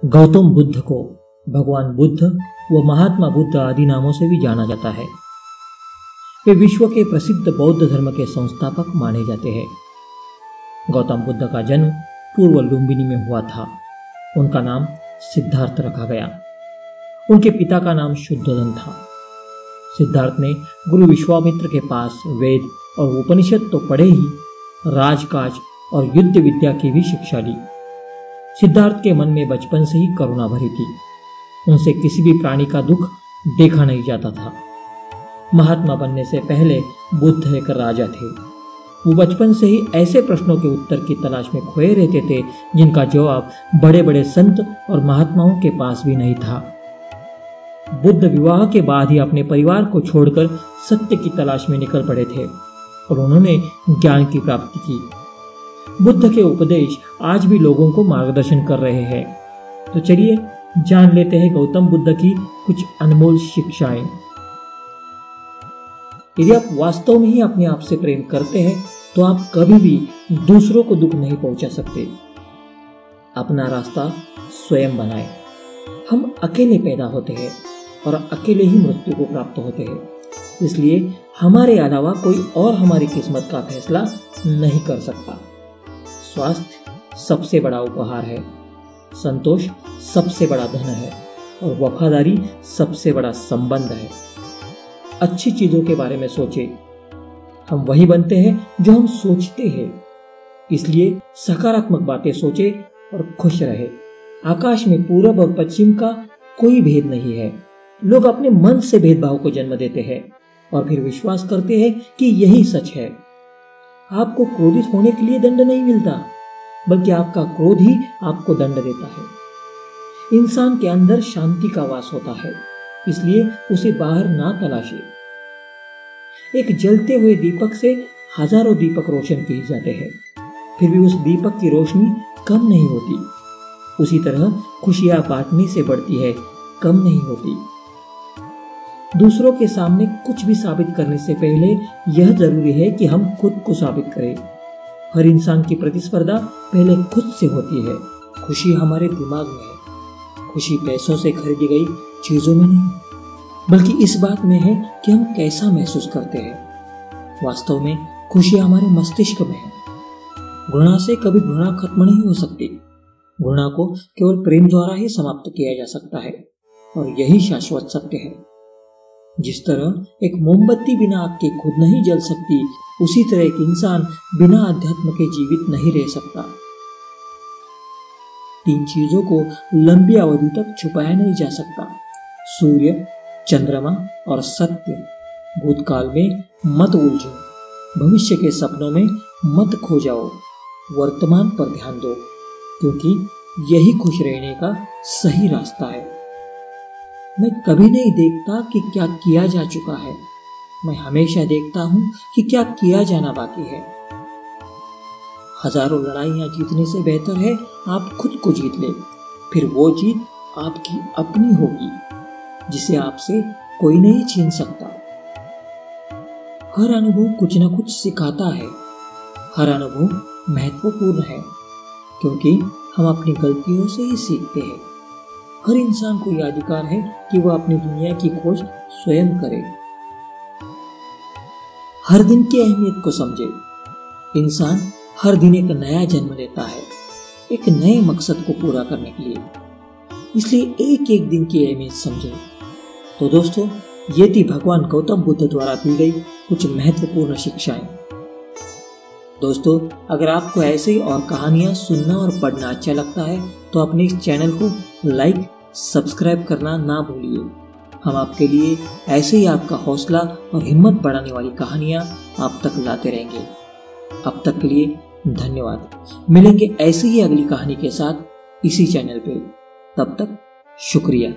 गौतम बुद्ध को भगवान बुद्ध व महात्मा बुद्ध आदि नामों से भी जाना जाता है। वे विश्व के प्रसिद्ध बौद्ध धर्म के संस्थापक माने जाते हैं। गौतम बुद्ध का जन्म पूर्व लुम्बिनी में हुआ था। उनका नाम सिद्धार्थ रखा गया। उनके पिता का नाम शुद्धोधन था। सिद्धार्थ ने गुरु विश्वामित्र के पास वेद और उपनिषद तो पढ़े ही, राजकाज और युद्ध विद्या की भी शिक्षा ली। सिद्धार्थ के मन में बचपन से ही करुणा भरी थी। उनसे किसी भी प्राणी का दुख देखा नहीं जाता था। महात्मा बनने से पहले बुद्ध एक राजा थे। वो बचपन से ही ऐसे प्रश्नों के उत्तर की तलाश में खोए रहते थे जिनका जवाब बड़े बड़े संत और महात्माओं के पास भी नहीं था। बुद्ध विवाह के बाद ही अपने परिवार को छोड़कर सत्य की तलाश में निकल पड़े थे और उन्होंने ज्ञान की प्राप्ति की। बुद्ध के उपदेश आज भी लोगों को मार्गदर्शन कर रहे हैं। तो चलिए जान लेते हैं गौतम बुद्ध की कुछ अनमोल शिक्षाएं। यदि आप वास्तव में ही अपने आप से प्रेम करते हैं तो आप कभी भी दूसरों को दुख नहीं पहुंचा सकते। अपना रास्ता स्वयं बनाएं। हम अकेले पैदा होते हैं और अकेले ही मृत्यु को प्राप्त होते हैं। इसलिए हमारे अलावा कोई और हमारी किस्मत का फैसला नहीं कर सकता। स्वास्थ्य सबसे बड़ा उपहार है, संतोष सबसे बड़ा धन है और वफादारी सबसे बड़ा संबंध है। अच्छी चीजों के बारे में सोचें। हम वही बनते हैं जो हम सोचते हैं। इसलिए सकारात्मक बातें सोचें और खुश रहे। आकाश में पूरब और पश्चिम का कोई भेद नहीं है। लोग अपने मन से भेदभाव को जन्म देते हैं और फिर विश्वास करते हैं कि यही सच है। आपको क्रोधित होने के लिए दंड नहीं मिलता, बल्कि आपका क्रोध ही आपको दंड देता है। इंसान के अंदर शांति का वास होता है, इसलिए उसे बाहर ना तलाशे। एक जलते हुए दीपक से हजारों दीपक रोशन किए जाते हैं, फिर भी उस दीपक की रोशनी कम नहीं होती। उसी तरह खुशियां बांटने से बढ़ती है, कम नहीं होती। दूसरों के सामने कुछ भी साबित करने से पहले यह जरूरी है कि हम खुद को साबित करें। हर इंसान की प्रतिस्पर्धा पहले खुद से होती है। खुशी हमारे दिमाग में है। खुशी पैसों से खरीदी गई चीजों में नहीं, बल्कि इस बात में है कि हम कैसा महसूस करते हैं। वास्तव में खुशी हमारे मस्तिष्क में है। घृणा से कभी घृणा खत्म नहीं हो सकती। घृणा को केवल प्रेम द्वारा ही समाप्त किया जा सकता है और यही शाश्वत सत्य है। जिस तरह एक मोमबत्ती बिना आग के खुद नहीं जल सकती, उसी तरह एक इंसान बिना अध्यात्म के जीवित नहीं रह सकता। तीन चीजों को लंबी अवधि तक छुपाया नहीं जा सकता: सूर्य, चंद्रमा और सत्य। भूतकाल में मत उलझो, भविष्य के सपनों में मत खो जाओ, वर्तमान पर ध्यान दो, क्योंकि यही खुश रहने का सही रास्ता है। मैं कभी नहीं देखता कि क्या किया जा चुका है, मैं हमेशा देखता हूं कि क्या किया जाना बाकी है। हजारों लड़ाइयां जीतने से बेहतर है आप खुद को जीत ले, फिर वो जीत आपकी अपनी होगी जिसे आपसे कोई नहीं छीन सकता। हर अनुभव कुछ न कुछ सिखाता है। हर अनुभव महत्वपूर्ण है, क्योंकि हम अपनी गलतियों से ही सीखते हैं। हर इंसान को यह अधिकार है कि वह अपनी दुनिया की खोज स्वयं करे। हर दिन की अहमियत को समझे। इंसान हर दिन एक नया जन्म लेता है, एक नए मकसद को पूरा करने के लिए। इसलिए एक एक दिन की अहमियत समझे। तो दोस्तों, ये थी भगवान गौतम बुद्ध द्वारा दी गई कुछ महत्वपूर्ण शिक्षाएं। दोस्तों, अगर आपको ऐसे ही और कहानियां सुनना और पढ़ना अच्छा लगता है तो अपने इस चैनल को लाइक, सब्सक्राइब करना ना भूलिए। हम आपके लिए ऐसे ही आपका हौसला और हिम्मत बढ़ाने वाली कहानियां आप तक लाते रहेंगे। अब तक के लिए धन्यवाद। मिलेंगे ऐसी ही अगली कहानी के साथ इसी चैनल पे। तब तक शुक्रिया।